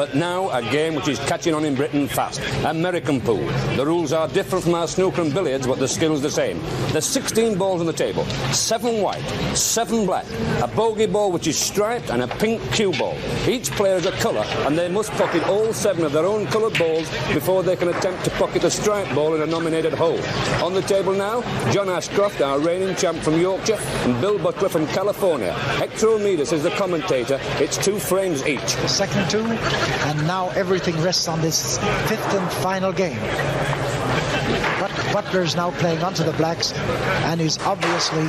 but now a game which is catching on in Britain fast. American pool. The rules are different from our snooker and billiards, but the skill's the same. There's 16 balls on the table, 7 white, 7 black, a bogey ball which is striped, and a pink cue ball. Each player is a colour, and they must pocket all 7 of their own coloured balls before they can attempt to pocket a striped ball in a nominated hole. On the table now, John Ashcroft, our reigning champ from Yorkshire, and Bill Butler from California. Hector O'Meara is the commentator. It's 2 frames each. The second 2, and now everything rests on this 5th and final game. But Butler's now playing onto the blacks, and he's obviously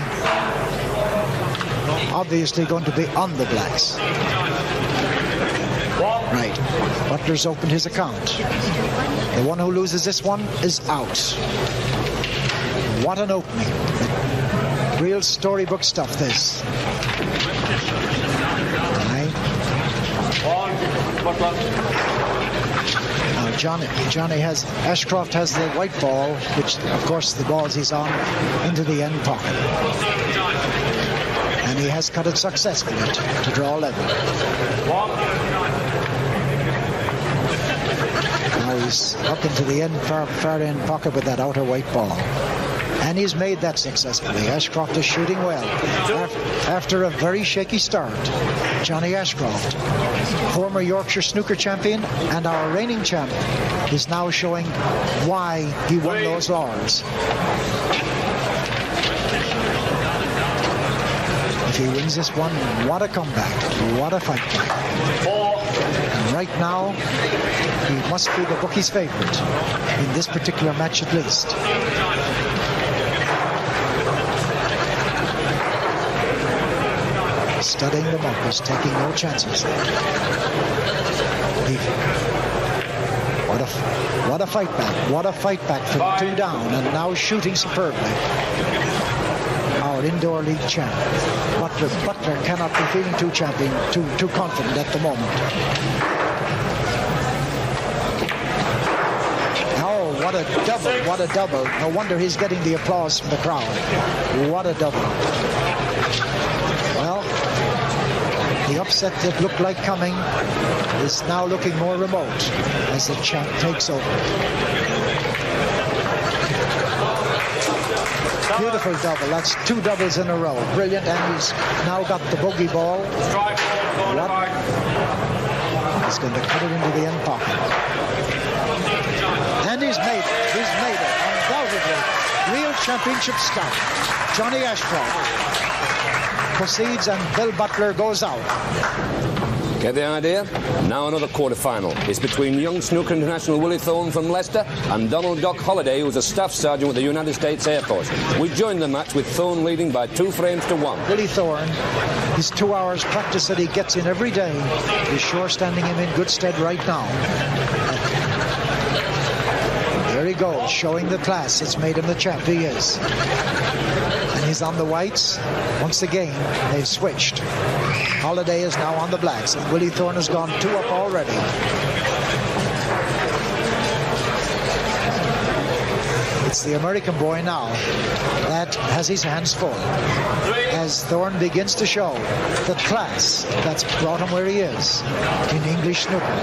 going to be on the blacks. Right. Butler's opened his account. The one who loses this one is out. What an opening. Real storybook stuff, this. Now Ashcroft has the white ball, which of course the balls he's on, into the end pocket. And he has cut it successfully to draw level. Now he's up into the far end pocket with that outer white ball. And he's made that successfully. Ashcroft is shooting well. After a very shaky start, Johnny Ashcroft, former Yorkshire snooker champion and our reigning champ, is now showing why he won those laurels. If he wins this one, what a comeback. What a fight back. And right now, he must be the bookie's favorite, in this particular match at least. Studying the bunkers, taking no chances. What a fight back. What a fight back from 2 down, and now shooting superbly. Our indoor league champ. Butler cannot be feeling too confident at the moment. Oh, what a double, what a double. No wonder he's getting the applause from the crowd. What a double. Well, the upset that looked like coming is now looking more remote as the champ takes over. Beautiful double. That's 2 doubles in a row. Brilliant. And he's now got the bogey ball. He's going to cut it into the end pocket. And he's made it. He's made it. Undoubtedly. Real championship scout. Johnny Ashcroft proceeds, and Bill Butler goes out. Get the idea? Now another quarter-final. It's between young snooker international Willie Thorne from Leicester and Donald Doc Holliday, who's a staff sergeant with the United States Air Force. We joined the match with Thorne leading by 2 frames to 1. Willie Thorne, his 2 hours practice that he gets in every day is sure standing him in good stead right now. There he goes, showing the class that's made him the champ he is. And he's on the whites. Once again, they've switched. Holliday is now on the blacks, and Willie Thorne has gone 2 up already. It's the American boy now that has his hands full, as Thorne begins to show the class that's brought him where he is in English snooker.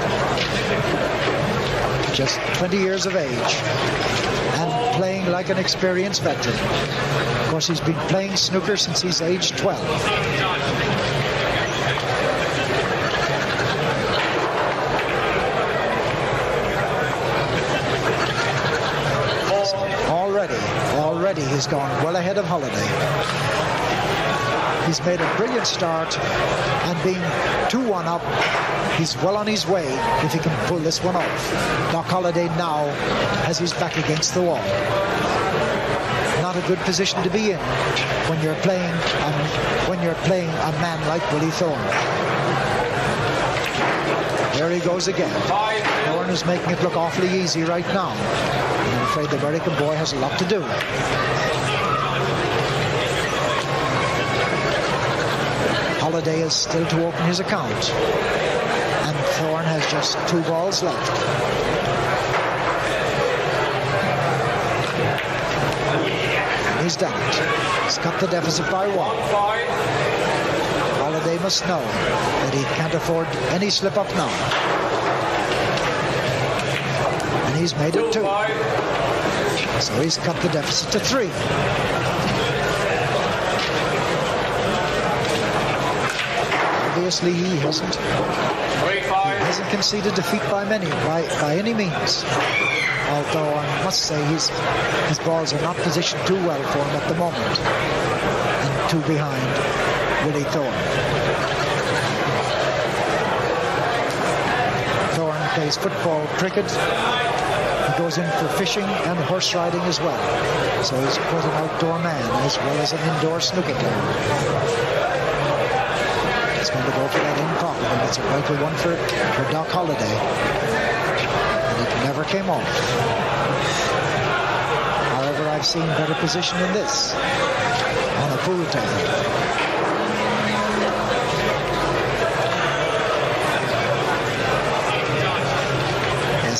Just 20 years of age and playing like an experienced veteran. Of course, he's been playing snooker since he's age 12. Already he's gone well ahead of Holliday. He's made a brilliant start, and being 2-1 up, he's well on his way if he can pull this one off. Doc Holliday now has his back against the wall. Not a good position to be in when you're playing a man like Willie Thorne. There he goes again. Thorne is making it look awfully easy right now. I'm afraid the American boy has a lot to do. Holliday is still to open his account, and Thorne has just 2 balls left. He's done it. He's cut the deficit by 1. Holliday must know that he can't afford any slip-up now. and he's made it 2. So he's cut the deficit to 3. Obviously, he hasn't conceded defeat by any means. Although I must say his balls are not positioned too well for him at the moment, and 2 behind Willie Thorne. Thorne plays football, cricket. He goes in for fishing and horse riding as well. So he's quite an outdoor man as well as an indoor snooker player. He's going to go for that in pocket, and it's a vital one for Doc Holliday. And it never came off. However, I've seen better position than this on a pool table.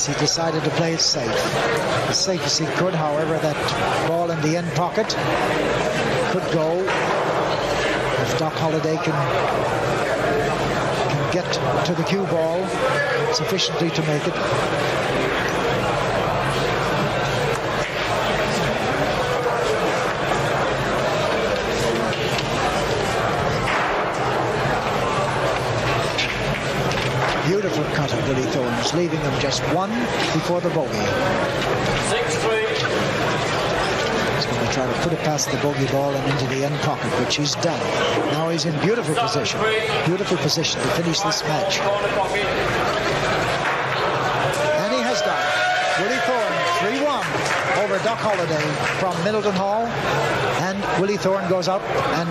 He decided to play it safe. As safe as he could, however, that ball in the end pocket could go if Doc Holliday can get to the cue ball sufficiently to make it. Beautiful cut of Willie Thorne's, leaving him just 1 before the bogey. 6-3. He's going to try to put it past the bogey ball and into the end pocket, which he's done. Now he's in beautiful position to finish this match. And he has done. Willie Thorne 3-1 over Doc Holliday from Middleton Hall, and Willie Thorne goes up and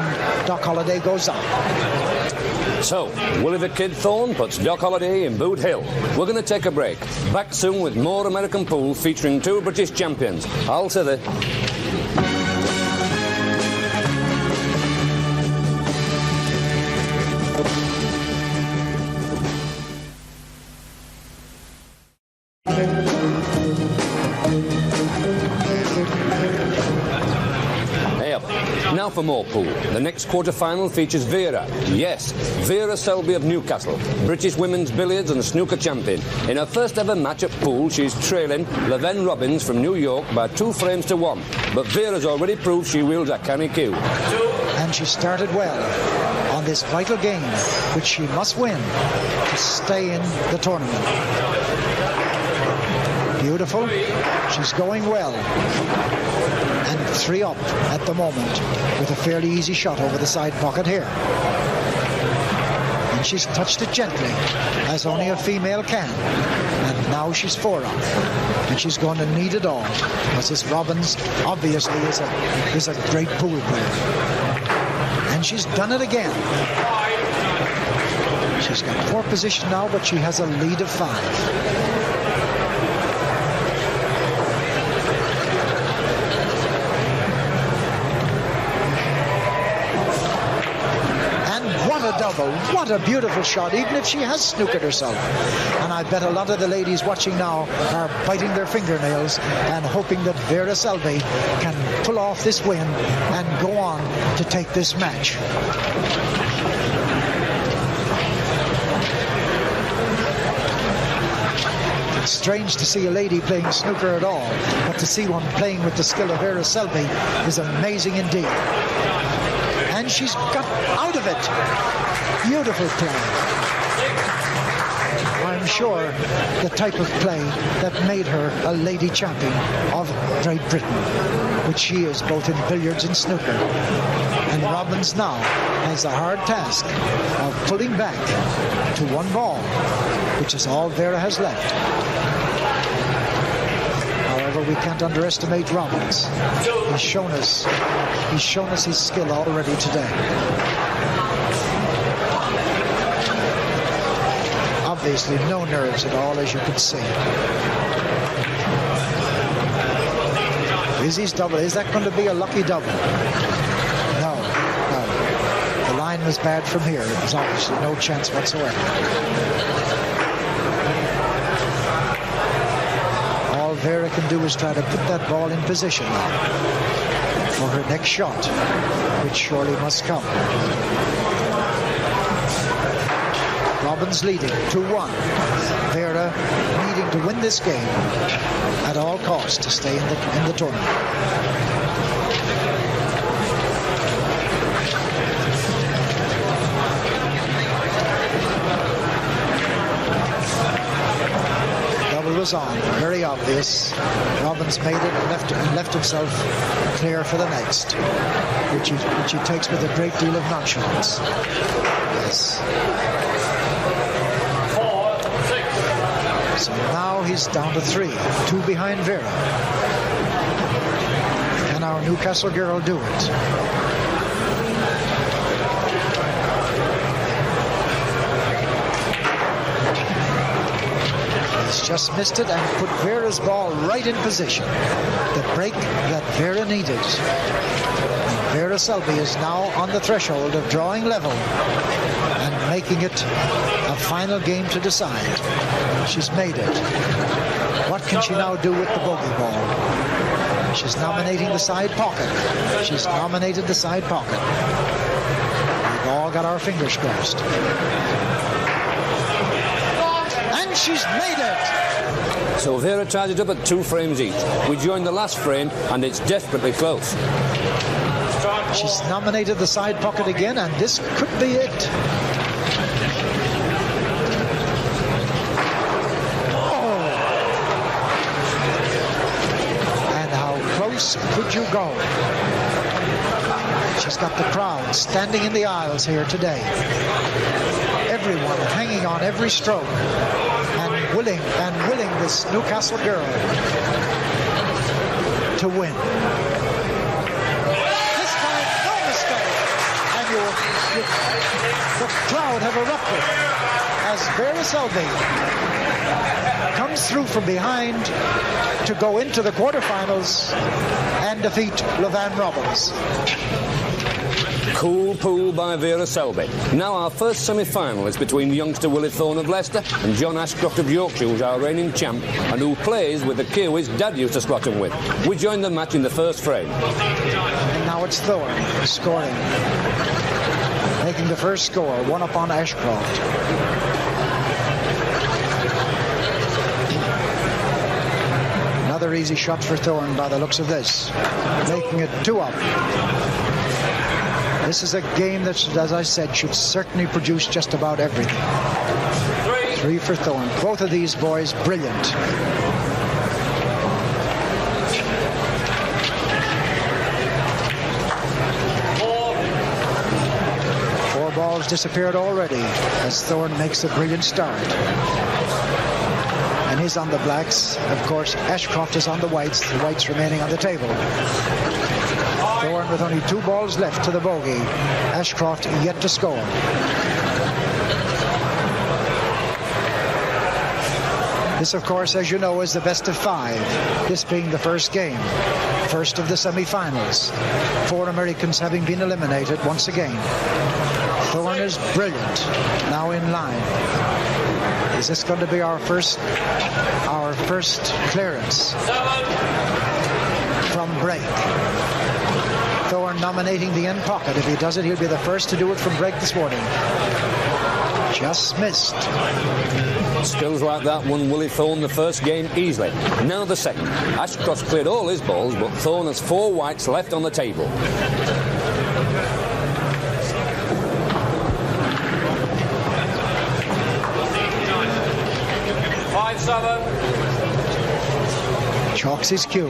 Doc Holliday goes up. So, Willie the Kid Thorne puts Doc Holliday in Boot Hill. We're going to take a break. Back soon with more American pool featuring 2 British champions. I'll say that. Now for more pool. The next quarter-final features Vera. Yes, Vera Selby of Newcastle, British women's billiards and snooker champion. In her first ever match at pool, she's trailing Laverne Robbins from New York by 2 frames to 1. But Vera's already proved she wields a canny cue. And she started well on this vital game, which she must win to stay in the tournament. Beautiful. She's going well. And 3 up at the moment with a fairly easy shot over the side pocket here. And she's touched it gently, as only a female can. And now she's 4 up. And she's going to need it all, because this Robbins obviously is a great pool player. And she's done it again. She's got 4 position now, but she has a lead of 5. Double. What a beautiful shot, even if she has snookered herself. And I bet a lot of the ladies watching now are biting their fingernails and hoping that Vera Selby can pull off this win and go on to take this match. It's strange to see a lady playing snooker at all, but to see one playing with the skill of Vera Selby is amazing indeed. And she's got out of it. Beautiful play. I'm sure the type of play that made her a lady champion of Great Britain, which she is both in billiards and snooker. And Robbins now has the hard task of pulling back to 1 ball, which is all Vera has left. However, we can't underestimate Robbins. He's shown us his skill already today. Obviously, no nerves at all, as you can see. Izzy's double. Is that going to be a lucky double? No. The line was bad from here. There was obviously no chance whatsoever. All Vera can do is try to put that ball in position for her next shot, which surely must come. Robbins leading 2-1. Vera needing to to win this game at all costs to stay in the tournament. Was on, very obvious. Robbins made it and left himself clear for the next, which he takes with a great deal of nonchalance. Yes. 4-6. So now he's down to 3, 2 behind Vera. Can our Newcastle girl do it? He's just missed it and put Vera's ball right in position. The break that Vera needed. And Vera Selby is now on the threshold of drawing level and making it a final game to decide. She's made it. What can she now do with the bogey ball? She's nominating the side pocket. She's nominated the side pocket. We've all got our fingers crossed. And she's made it! So Vera ties it up at 2 frames each. We join the last frame and it's desperately close. She's nominated the side pocket again, and this could be it. Oh! And how close could you go? She's got the crowd standing in the aisles here today. Everyone hanging on every stroke and willing this Newcastle girl to win. This time, no mistake. And the crowd have erupted as Vera Selby comes through from behind to go into the quarterfinals and defeat Levan Robbins. Cool pool by Vera Selby. Now our first semi-final is between youngster Willie Thorne of Leicester and John Ashcroft of Yorkshire, who's our reigning champ and who plays with the cue his dad used to squat him with. We join the match in the first frame. And now it's Thorne scoring. Making the first score, 1 up on Ashcroft. Another easy shot for Thorne by the looks of this. Making it 2 up. This is a game that, as I said, should certainly produce just about everything. 3 for Thorne. Both of these boys, brilliant. 4 balls disappeared already as Thorne makes a brilliant start. And he's on the blacks. Of course, Ashcroft is on the whites remaining on the table. Thorne with only 2 balls left to the bogey. Ashcroft yet to score. This, of course, as you know, is the best of 5. This being the first game. First of the semi-finals. 4 Americans having been eliminated once again. Thorne is brilliant. Now in line. Is this going to be our first clearance from break? Thorne nominating the end pocket. If he does it, he'll be the first to do it from break this morning. Just missed. Skills like that won Willie Thorne the first game easily. Now the second. Ashcroft cleared all his balls, but Thorne has 4 whites left on the table. 5-7. Chalks his cue.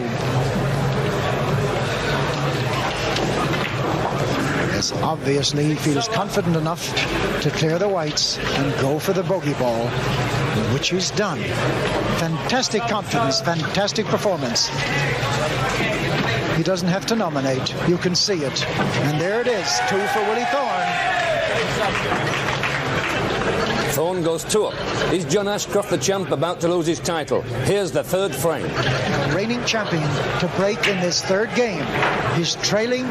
Yes, obviously he feels confident enough to clear the whites and go for the bogey ball, which he's done. Fantastic confidence, fantastic performance. He doesn't have to nominate. You can see it. And there it is, 2 for Willie Thorne. Thorne goes 2 up. Is John Ashcroft, the champ, about to lose his title? Here's the third frame. Reigning champion to break in this third game. He's trailing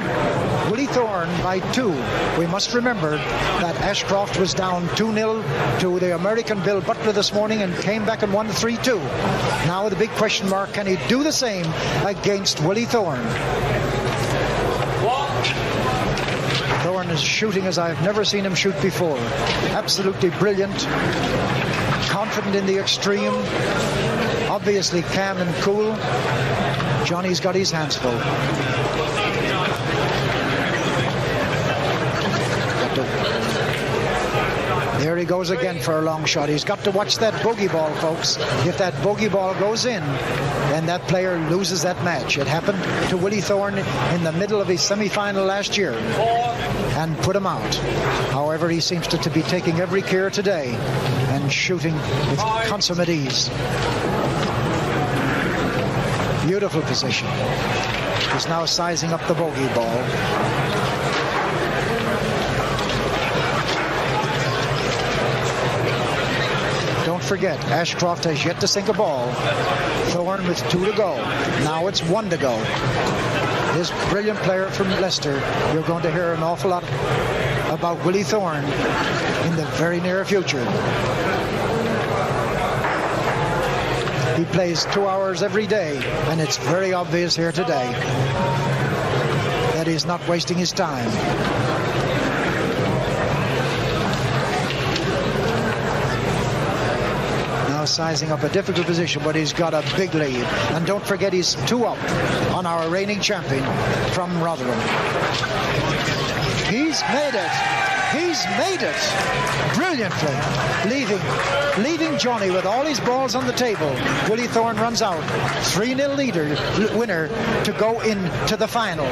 Willie Thorne by 2. We must remember that Ashcroft was down 2-0 to the American Bill Butler this morning and came back and won 3-2. Now the big question mark, can he do the same against Willie Thorne? Thorne is shooting as I've never seen him shoot before. Absolutely brilliant. Confident in the extreme. obviously calm and cool. Johnny's got his hands full. There he goes again for a long shot. He's got to watch that bogey ball, folks. If that bogey ball goes in, then that player loses that match. It happened to Willie Thorne in the middle of his semi-final last year and put him out. However, he seems to be taking every care today and shooting with consummate ease. Beautiful position. He's now sizing up the bogey ball. Don't forget, Ashcroft has yet to sink a ball. Thorne with 2 to go. Now it's 1 to go. This brilliant player from Leicester, you're going to hear an awful lot about Willie Thorne in the very near future. He plays 2 hours every day, and it's very obvious here today that he's not wasting his time. Now sizing up a difficult position, but he's got a big lead. And don't forget, he's 2 up on our reigning champion from Rotherham. He's made it. He's made it brilliantly, leaving Johnny with all his balls on the table. Willie Thorne runs out, 3-0 winner to go into the final.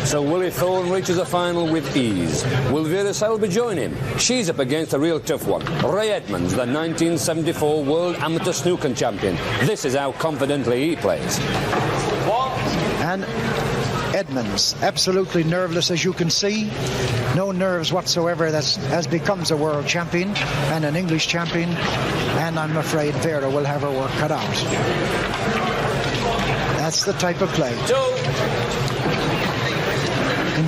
So Willie Thorne reaches the final with ease. Will Vera Selby join him? She's up against a real tough one. Ray Edmonds, the 1974 World Amateur Snooker Champion. This is how confidently he plays. And Edmonds, absolutely nerveless, as you can see. No nerves whatsoever, as becomes a world champion and an English champion. And I'm afraid Vera will have her work cut out. That's the type of play. In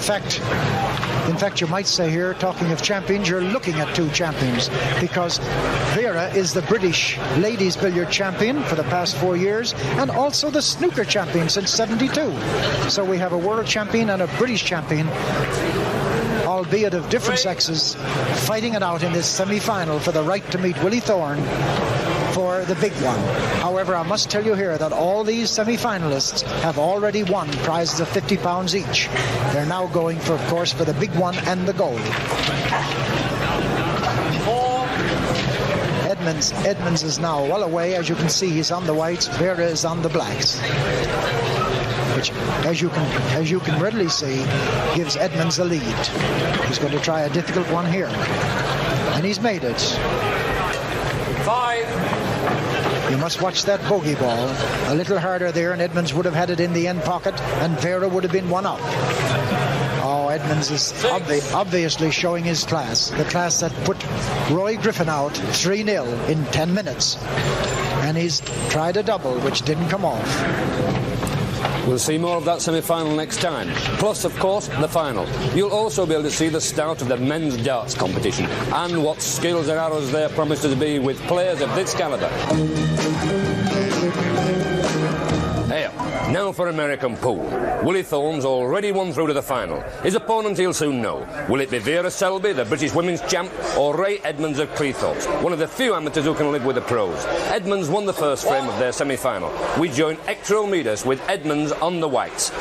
fact, you might say here, talking of champions, you're looking at 2 champions, because Vera is the British ladies billiard champion for the past 4 years and also the snooker champion since '72. So we have a world champion and a British champion, albeit of different sexes, fighting it out in this semi-final for the right to meet Willie Thorne for the big one. However, I must tell you here that all these semi-finalists have already won prizes of £50 each. They're now going for, of course, for the big one and the gold. Edmonds is now well away. As you can see, he's on the whites. Vera is on the blacks, which, as you can readily see, gives Edmonds a lead. He's going to try a difficult one here, and he's made it. 5. You must watch that bogey ball. A little harder there, and Edmonds would have had it in the end pocket, and Vera would have been 1 up. Oh, Edmonds is obviously showing his class. The class that put Roy Griffin out 3-0 in 10 minutes. And he's tried a double, which didn't come off. We'll see more of that semi-final next time. Plus, of course, the final. You'll also be able to see the start of the men's darts competition and what skills and arrows there promise to be with players of this calibre. Hey, now for American pool. Willie Thorne's already won through to the final. His opponent he'll soon know. Will it be Vera Selby, the British women's champ, or Ray Edmonds of Cleethorpes, one of the few amateurs who can live with the pros? Edmonds won the first frame of their semi-final. We join Hector Midas with Edmonds on the whites.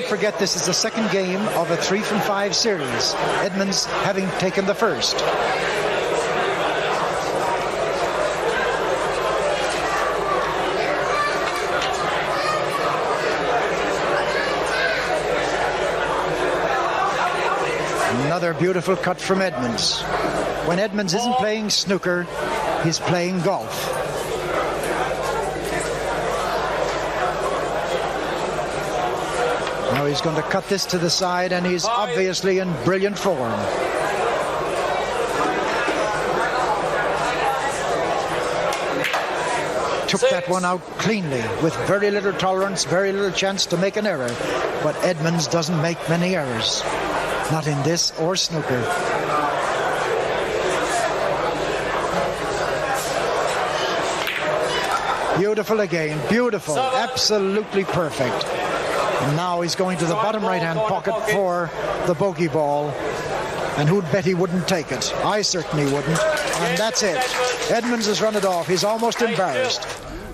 Forget this is the second game of a 3-from-5 series, Edmonds having taken the first. Another beautiful cut from Edmonds. When Edmonds isn't playing snooker, he's playing golf. Now he's going to cut this to the side, and he's obviously in brilliant form. Took that one out cleanly with very little tolerance, very little chance to make an error. But Edmonds doesn't make many errors. Not in this or snooker. Beautiful again, beautiful, absolutely perfect. And now he's going to the bottom right-hand pocket for the bogey ball. And who'd bet he wouldn't take it? I certainly wouldn't. And that's it. Edmonds has run it off. He's almost embarrassed.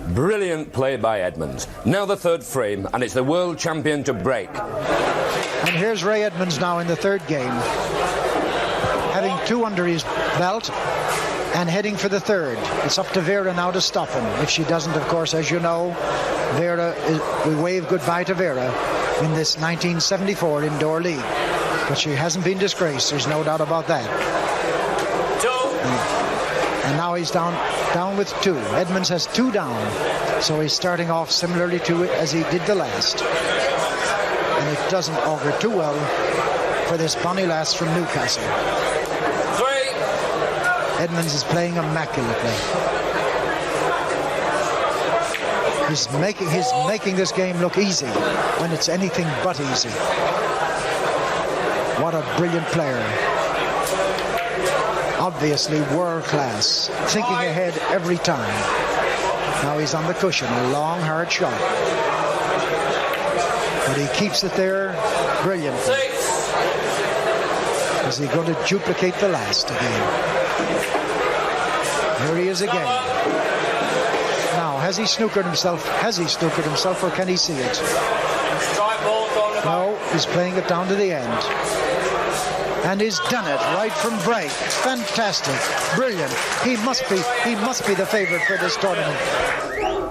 Brilliant play by Edmonds. Now the third frame, and it's the world champion to break. And here's Ray Edmonds now in the third game, having 2 under his belt and heading for the third. It's up to Vera now to stop him. If she doesn't, of course, as you know, we wave goodbye to Vera in this 1974 Indoor League. But she hasn't been disgraced, there's no doubt about that. And now he's down with 2. Edmonds has 2 down, so he's starting off similarly to it as he did the last. And it doesn't augur too well for this bonny lass from Newcastle. 3. Edmonds is playing immaculately. He's making this game look easy when it's anything but easy. What a brilliant player. Obviously world class, thinking ahead every time. Now he's on the cushion, a long hard shot, but he keeps it there brilliantly. Is he going to duplicate the last again? Here he is again. Now, has he snookered himself? Or can he see it? No, he's playing it down to the end. And he's done it right from break. Fantastic, brilliant. He must be the favorite for this tournament.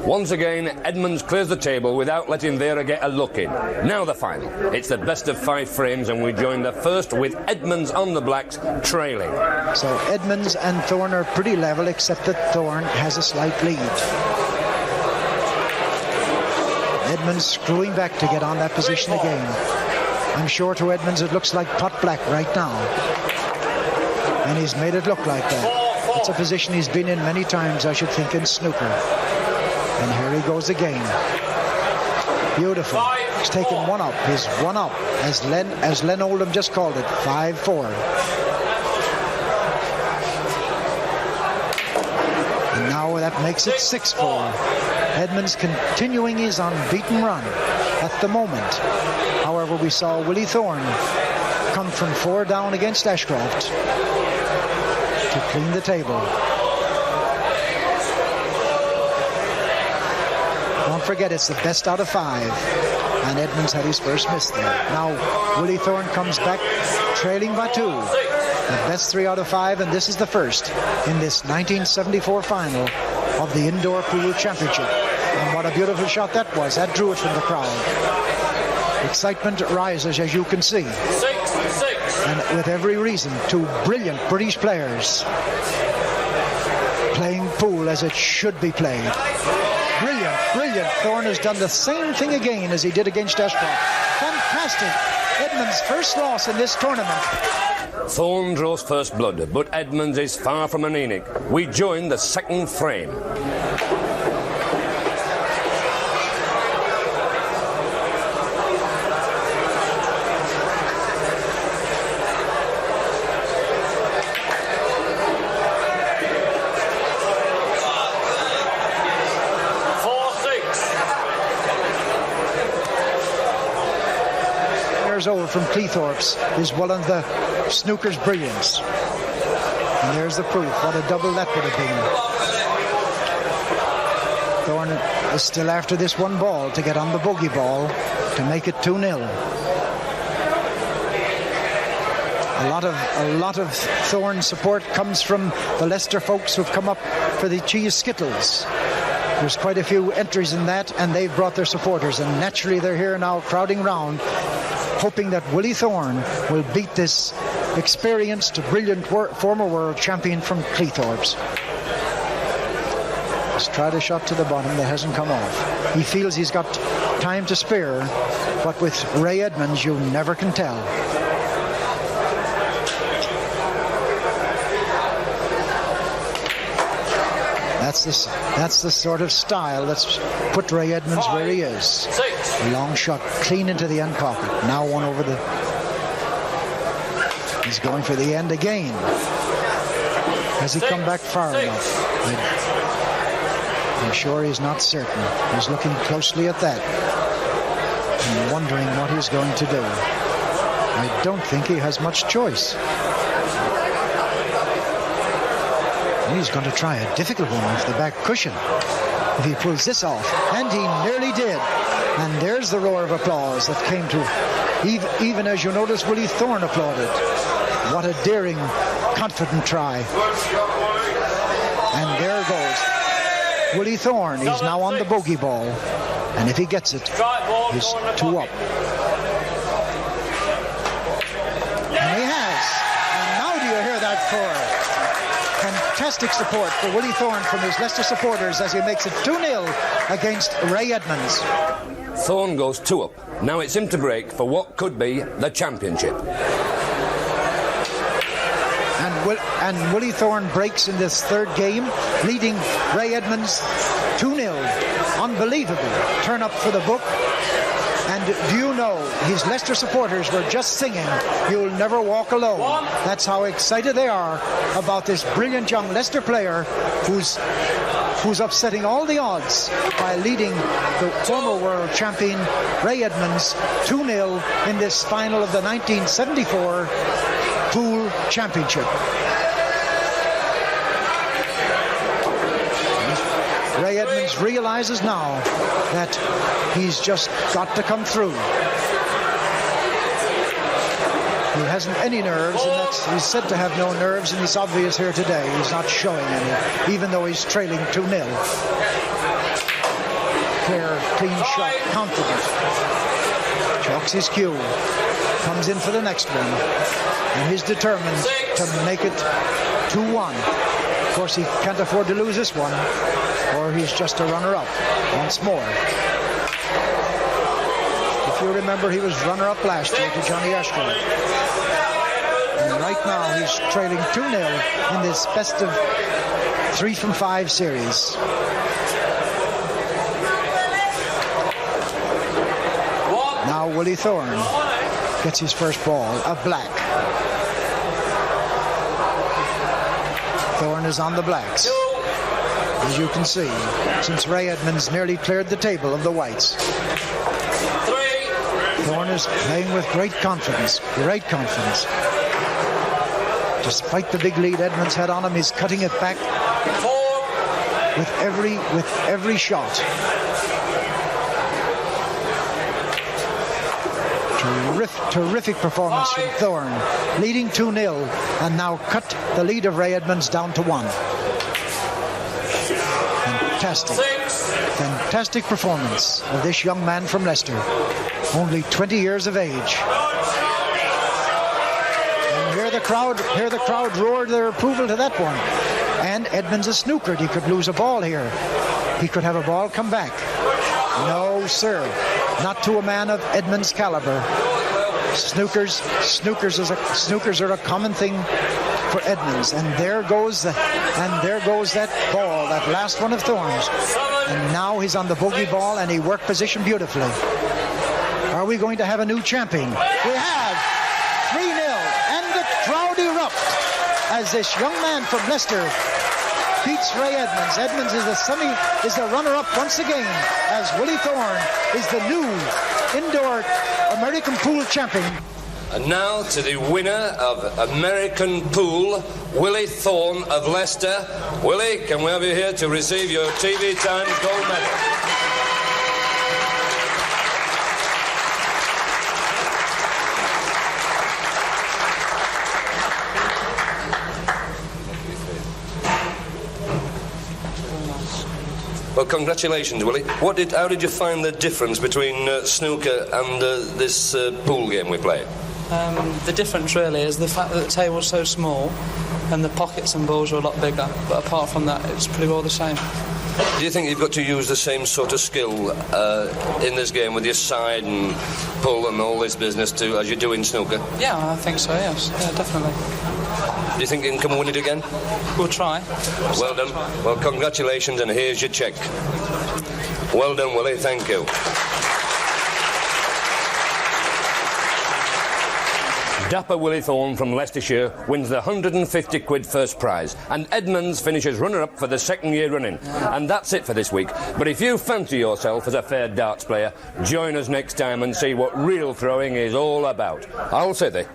Once again, Edmonds clears the table without letting Vera get a look in. Now the final. It's the best of 5 frames, and we join the first with Edmonds on the blacks, trailing. So Edmonds and Thorne are pretty level, except that Thorne has a slight lead. Edmonds screwing back to get on that position again. I'm sure to Edmonds it looks like pot black right now. And he's made it look like that. It's a position he's been in many times, I should think, in snooker. And here he goes again. Beautiful. He's taken 1 up. He's 1 up, as Len Oldham just called it, 5-4. And now that makes it 6-4. Edmonds continuing his unbeaten run at the moment. However, we saw Willie Thorne come from 4 down against Ashcroft to clean the table. Don't forget, it's the best out of 5. And Edmonds had his first miss there. Now, Willie Thorne comes back trailing by 2. The best 3 out of 5, and this is the first in this 1974 final of the Indoor Pool Championship. And what a beautiful shot that was. That drew it from the crowd. Excitement rises, as you can see. 6-6. And with every reason, 2 brilliant British players playing pool as it should be played. Brilliant, brilliant. Thorne has done the same thing again as he did against Ashcroft. Fantastic. Edmonds' first loss in this tournament. Thorne draws first blood, but Edmonds is far from anemic. We join the second frame. Old from Cleethorpes is one of the snooker's brilliance. And there's the proof. What a double that would have been. Thorne is still after this 1 ball to get on the bogey ball to make it 2-0. A lot of Thorne support comes from the Leicester folks who've come up for the cheese skittles. There's quite a few entries in that, and they've brought their supporters, and naturally they're here now crowding round, hoping that Willie Thorne will beat this experienced, brilliant former world champion from Cleethorpes. He's tried a shot to the bottom that hasn't come off. He feels he's got time to spare, but with Ray Edmonds, you never can tell. That's the sort of style that's put Ray Edmonds where he is. A long shot clean into the end pocket. Now one over the... He's going for the end again. Has he come back far enough? I'm sure he's not certain. He's looking closely at that and wondering what he's going to do. I don't think he has much choice. He's going to try a difficult one with the back cushion. If he pulls this off, and he nearly did. And there's the roar of applause that came to, even as you notice, Willie Thorne applauded. What a daring, confident try. And there goes Willie Thorne. He's now on the bogey ball. And if he gets it, he's 2 up. And he has. And now do you hear that for? Fantastic support for Willie Thorne from his Leicester supporters as he makes it 2-0 against Ray Edmonds. Thorne goes 2 up. Now it's him to break for what could be the championship. And Willie Thorne breaks in this third game, leading Ray Edmonds 2-0. Unbelievable. Turn up for the book. And do you know, his Leicester supporters were just singing, "You'll Never Walk Alone." That's how excited they are about this brilliant young Leicester player who's upsetting all the odds by leading the former world champion Ray Edmonds 2-0 in this final of the 1974 Pool Championship. Ray Edmonds realizes now that he's just got to come through. He hasn't any nerves, and he's said to have no nerves, and it's obvious here today. He's not showing any, even though he's trailing 2-0. Clear, clean shot, confident. Chalks his cue. Comes in for the next one. And he's determined to make it 2-1. Of course, he can't afford to lose this one, or he's just a runner-up once more. If you remember, he was runner-up last year to Johnny Ashford. And right now, he's trailing 2-0 in this best of 3 from 5 series. Now Willie Thorne gets his first ball, a black. Thorne is on the blacks, as you can see, since Ray Edmonds nearly cleared the table of the whites. Thorne is playing with great confidence, Despite the big lead Edmonds had on him, he's cutting it back with every shot. Terrific performance from Thorne, leading 2-0, and now cut the lead of Ray Edmonds down to 1. Fantastic performance of this young man from Leicester, only 20 years of age. And hear the crowd roar their approval to that one. And Edmonds is snookered. He could lose a ball here. He could have a ball come back. No, sir. Not to a man of Edmonds' caliber. Snookers are a common thing for Edmonds. And there goes that ball, that last one of Thorne's. And now he's on the bogey ball, and he worked position beautifully. Are we going to have a new champion? We have 3-0, and the crowd erupt as this young man from Leicester beats Ray Edmonds. Edmonds is the runner-up once again, as Willie Thorne is the new indoor American Pool champion. And now to the winner of American Pool, Willie Thorne of Leicester. Willie, can we have you here to receive your TV Times gold medal? Well, congratulations, Willie. How did you find the difference between snooker and this pool game we play? The difference really is the fact that the table's so small and the pockets and balls are a lot bigger. But apart from that, it's pretty well the same. Do you think you've got to use the same sort of skill in this game with your side and pull and all this business too as you do in snooker? Yeah, I think so, yes. Yeah, definitely. Do you think you can come and win it again? We'll try. Well done. Well, congratulations, and here's your cheque. Well done, Willie. Thank you. Dapper Willie Thorne from Leicestershire wins the 150 quid first prize, and Edmonds finishes runner-up for the second year running. And that's it for this week. But if you fancy yourself as a fair darts player, join us next time and see what real throwing is all about. I'll say they.